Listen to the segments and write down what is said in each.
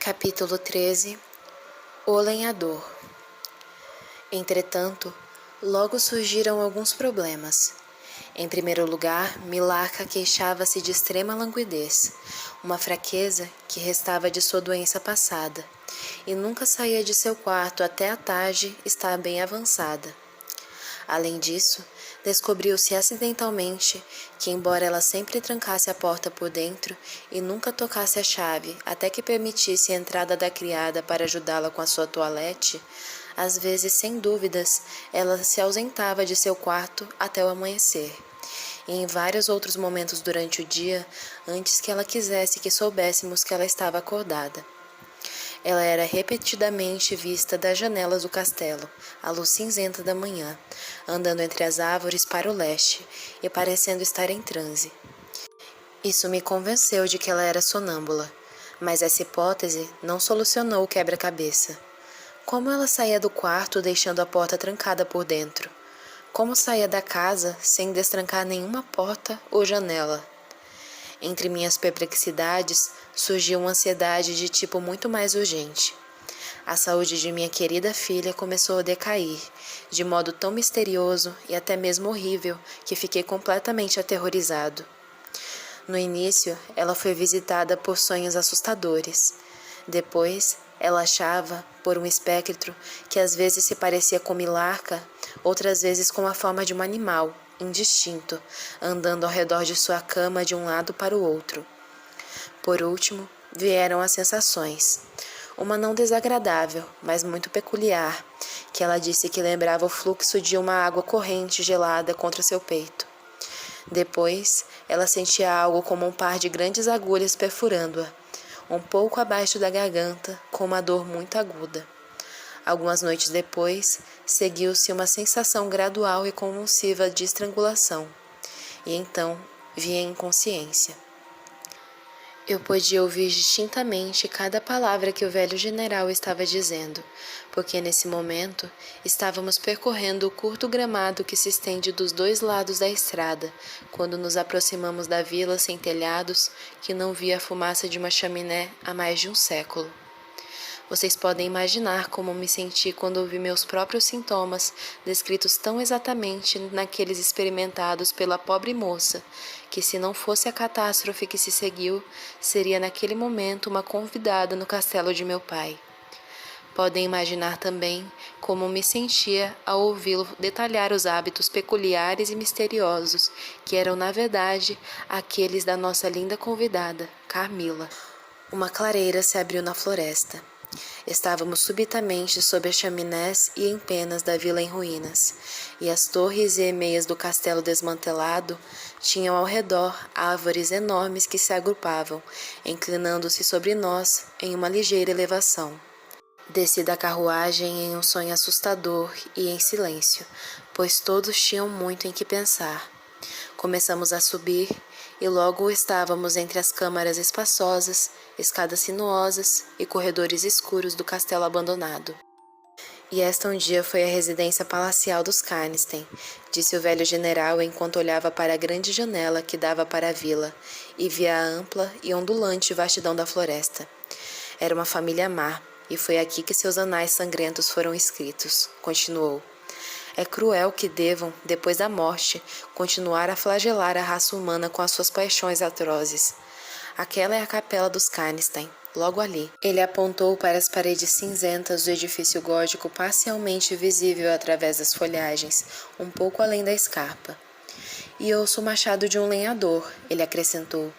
Capítulo 13. O lenhador. Entretanto, logo surgiram alguns problemas. Em primeiro lugar, Milaka queixava-se de extrema languidez, uma fraqueza que restava de sua doença passada, e nunca saía de seu quarto até a tarde estar bem avançada. Além disso, descobriu-se acidentalmente que, embora ela sempre trancasse a porta por dentro e nunca tocasse a chave até que permitisse a entrada da criada para ajudá-la com a sua toilette, às vezes, sem dúvidas, ela se ausentava de seu quarto até o amanhecer, e em vários outros momentos durante o dia, antes que ela quisesse que soubéssemos que ela estava acordada. Ela era repetidamente vista das janelas do castelo, à luz cinzenta da manhã, andando entre as árvores para o leste e parecendo estar em transe. Isso me convenceu de que ela era sonâmbula, mas essa hipótese não solucionou o quebra-cabeça. Como ela saía do quarto deixando a porta trancada por dentro? Como saía da casa sem destrancar nenhuma porta ou janela? Entre minhas perplexidades, surgiu uma ansiedade de tipo muito mais urgente. A saúde de minha querida filha começou a decair, de modo tão misterioso e até mesmo horrível que fiquei completamente aterrorizado. No início, ela foi visitada por sonhos assustadores. Depois, ela achava, por um espectro, que às vezes se parecia com Milaka, outras vezes com a forma de um animal, indistinto, andando ao redor de sua cama de um lado para o outro. Por último, vieram as sensações. Uma não desagradável, mas muito peculiar, que ela disse que lembrava o fluxo de uma água corrente gelada contra seu peito. Depois, ela sentia algo como um par de grandes agulhas perfurando-a, um pouco abaixo da garganta, com uma dor muito aguda. Algumas noites depois, seguiu-se uma sensação gradual e convulsiva de estrangulação, e então vi a inconsciência. Eu podia ouvir distintamente cada palavra que o velho general estava dizendo, porque nesse momento estávamos percorrendo o curto gramado que se estende dos dois lados da estrada, quando nos aproximamos da vila sem telhados, que não via a fumaça de uma chaminé há mais de um século. Vocês podem imaginar como me senti quando ouvi meus próprios sintomas descritos tão exatamente naqueles experimentados pela pobre moça, que se não fosse a catástrofe que se seguiu, seria naquele momento uma convidada no castelo de meu pai. Podem imaginar também como me sentia ao ouvi-lo detalhar os hábitos peculiares e misteriosos, que eram, na verdade, aqueles da nossa linda convidada, Carmila. Uma clareira se abriu na floresta. Estávamos subitamente sob as chaminés e empenas da vila em ruínas, e as torres e emeias do castelo desmantelado tinham ao redor árvores enormes que se agrupavam, inclinando-se sobre nós em uma ligeira elevação. Desci da carruagem em um sonho assustador e em silêncio, pois todos tinham muito em que pensar. Começamos a subir e logo estávamos entre as câmaras espaçosas, escadas sinuosas e corredores escuros do castelo abandonado. E esta um dia foi a residência palacial dos Karnstein, disse o velho general enquanto olhava para a grande janela que dava para a vila e via a ampla e ondulante vastidão da floresta. Era uma família má, e foi aqui que seus anais sangrentos foram escritos, continuou. É cruel que devam, depois da morte, continuar a flagelar a raça humana com as suas paixões atrozes. Aquela é a capela dos Karnstein, logo ali. Ele apontou para as paredes cinzentas do edifício gótico parcialmente visível através das folhagens, um pouco além da escarpa. E ouço o machado de um lenhador, ele acrescentou,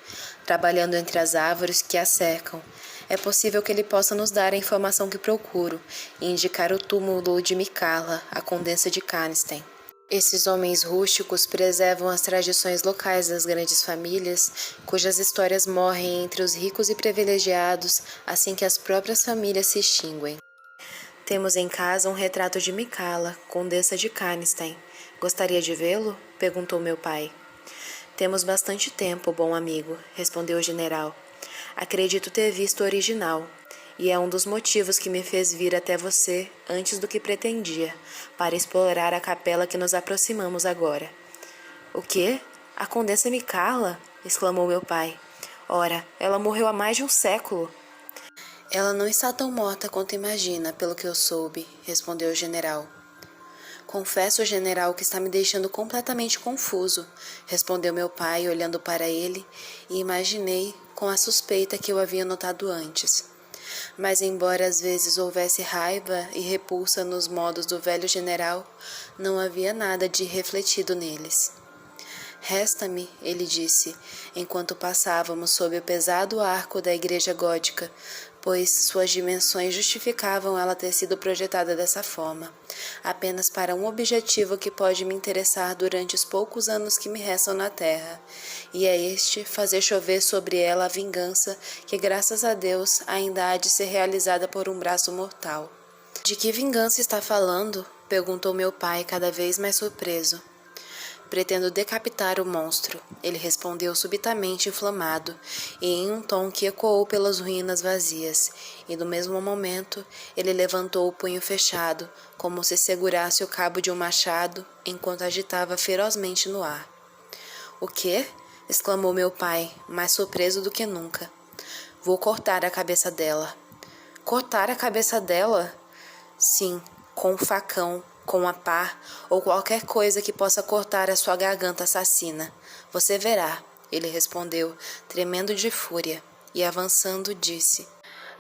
trabalhando entre as árvores que a cercam. É possível que ele possa nos dar a informação que procuro e indicar o túmulo de Mikala, a condessa de Karnstein. Esses homens rústicos preservam as tradições locais das grandes famílias, cujas histórias morrem entre os ricos e privilegiados assim que as próprias famílias se extinguem. Temos em casa um retrato de Mikala, condessa de Karnstein. Gostaria de vê-lo? Perguntou meu pai. Temos bastante tempo, bom amigo, respondeu o general. Acredito ter visto o original, e é um dos motivos que me fez vir até você antes do que pretendia, para explorar a capela que nos aproximamos agora. O quê? A condessa Mikala? Exclamou meu pai. Ora, ela morreu há mais de um século. Ela não está tão morta quanto imagina, pelo que eu soube, respondeu o general. Confesso, general, que está me deixando completamente confuso, respondeu meu pai, olhando para ele, e imaginei com a suspeita que eu havia notado antes. Mas embora às vezes houvesse raiva e repulsa nos modos do velho general, não havia nada de refletido neles. Resta-me, ele disse, enquanto passávamos sob o pesado arco da igreja gótica, pois suas dimensões justificavam ela ter sido projetada dessa forma, apenas para um objetivo que pode me interessar durante os poucos anos que me restam na terra, e é este fazer chover sobre ela a vingança que, graças a Deus, ainda há de ser realizada por um braço mortal. De que vingança está falando? Perguntou meu pai, cada vez mais surpreso. Pretendo decapitar o monstro, ele respondeu subitamente inflamado, e em um tom que ecoou pelas ruínas vazias, e no mesmo momento ele levantou o punho fechado, como se segurasse o cabo de um machado, enquanto agitava ferozmente no ar. O quê? Exclamou meu pai, mais surpreso do que nunca. Vou cortar a cabeça dela. Cortar a cabeça dela? Sim, com um facão, com a pá ou qualquer coisa que possa cortar a sua garganta assassina. Você verá, ele respondeu, tremendo de fúria, e avançando disse: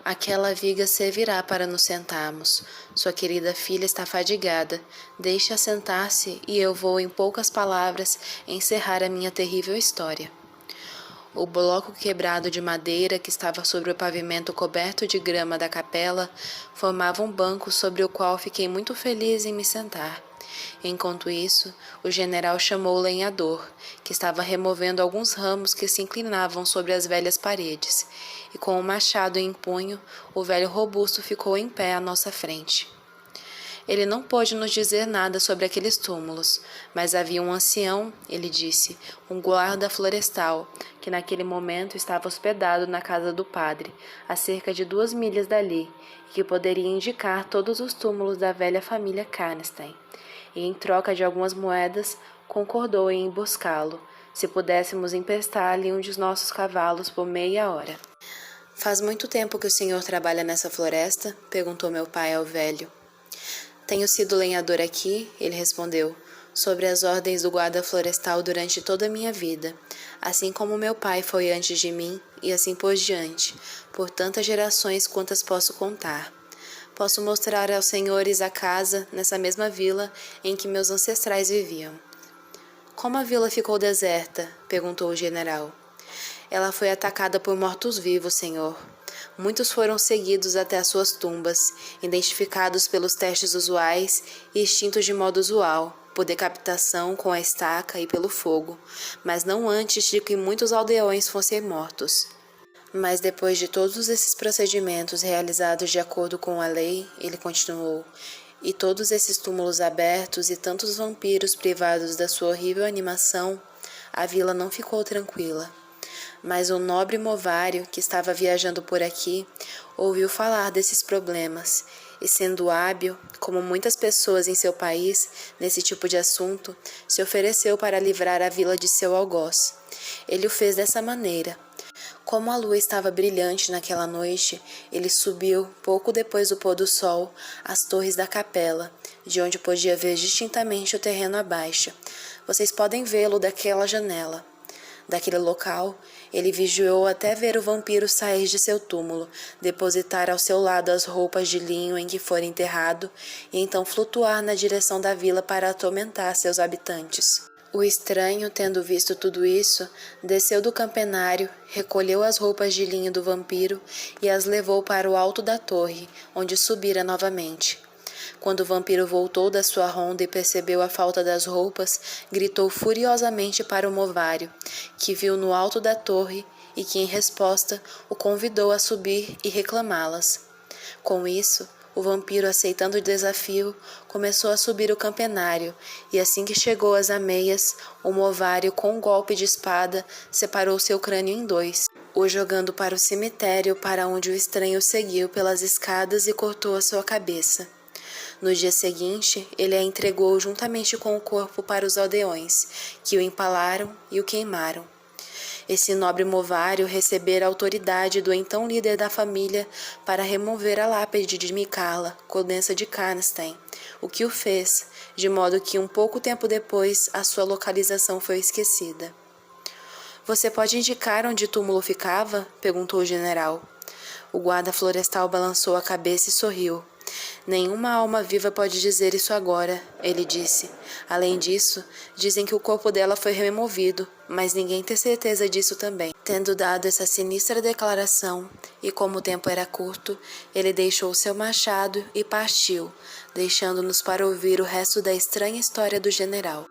Aquela viga servirá para nos sentarmos. Sua querida filha está fadigada. Deixe-a sentar-se e eu vou, em poucas palavras, encerrar a minha terrível história. O bloco quebrado de madeira que estava sobre o pavimento coberto de grama da capela formava um banco sobre o qual fiquei muito feliz em me sentar. Enquanto isso, o general chamou o lenhador, que estava removendo alguns ramos que se inclinavam sobre as velhas paredes, e com o machado em punho, o velho robusto ficou em pé à nossa frente. Ele não pôde nos dizer nada sobre aqueles túmulos, mas havia um ancião, ele disse, um guarda florestal, que naquele momento estava hospedado na casa do padre, a cerca de 2 milhas dali, e que poderia indicar todos os túmulos da velha família Karnstein. E em troca de algumas moedas, concordou em emboscá-lo, se pudéssemos emprestar-lhe um de nossos cavalos por meia hora. Faz muito tempo que o senhor trabalha nessa floresta? Perguntou meu pai ao velho. Tenho sido lenhador aqui, ele respondeu, sobre as ordens do guarda florestal durante toda a minha vida, assim como meu pai foi antes de mim, e assim por diante, por tantas gerações quantas posso contar. Posso mostrar aos senhores a casa, nessa mesma vila em que meus ancestrais viviam. Como a vila ficou deserta? Perguntou o general. Ela foi atacada por mortos-vivos, senhor. Muitos foram seguidos até as suas tumbas, identificados pelos testes usuais e extintos de modo usual, por decapitação com a estaca e pelo fogo, mas não antes de que muitos aldeões fossem mortos. Mas depois de todos esses procedimentos realizados de acordo com a lei, ele continuou, e todos esses túmulos abertos e tantos vampiros privados da sua horrível animação, a vila não ficou tranquila. Mas um nobre movário que estava viajando por aqui ouviu falar desses problemas e, sendo hábil, como muitas pessoas em seu país, nesse tipo de assunto, se ofereceu para livrar a vila de seu algoz. Ele o fez dessa maneira. Como a lua estava brilhante naquela noite, ele subiu, pouco depois do pôr do sol, às torres da capela, de onde podia ver distintamente o terreno abaixo. Vocês podem vê-lo daquela janela. Daquele local, ele vigiou até ver o vampiro sair de seu túmulo, depositar ao seu lado as roupas de linho em que fora enterrado e então flutuar na direção da vila para atormentar seus habitantes. O estranho, tendo visto tudo isso, desceu do campanário, recolheu as roupas de linho do vampiro e as levou para o alto da torre, onde subira novamente. Quando o vampiro voltou da sua ronda e percebeu a falta das roupas, gritou furiosamente para o movário, que viu no alto da torre e que, em resposta, o convidou a subir e reclamá-las. Com isso, o vampiro, aceitando o desafio, começou a subir o campanário, e assim que chegou às ameias, o movário, com um golpe de espada, separou seu crânio em 2, o jogando para o cemitério, para onde o estranho seguiu pelas escadas e cortou a sua cabeça. No dia seguinte, ele a entregou juntamente com o corpo para os aldeões, que o empalaram e o queimaram. Esse nobre movário recebera a autoridade do então líder da família para remover a lápide de Michala, condessa de Karnstein, o que o fez, de modo que um pouco tempo depois a sua localização foi esquecida. Você pode indicar onde o túmulo ficava? Perguntou o general. O guarda florestal balançou a cabeça e sorriu. Nenhuma alma viva pode dizer isso agora, ele disse. Além disso, dizem que o corpo dela foi removido, mas ninguém tem certeza disso também. Tendo dado essa sinistra declaração, e como o tempo era curto, ele deixou seu machado e partiu, deixando-nos para ouvir o resto da estranha história do general.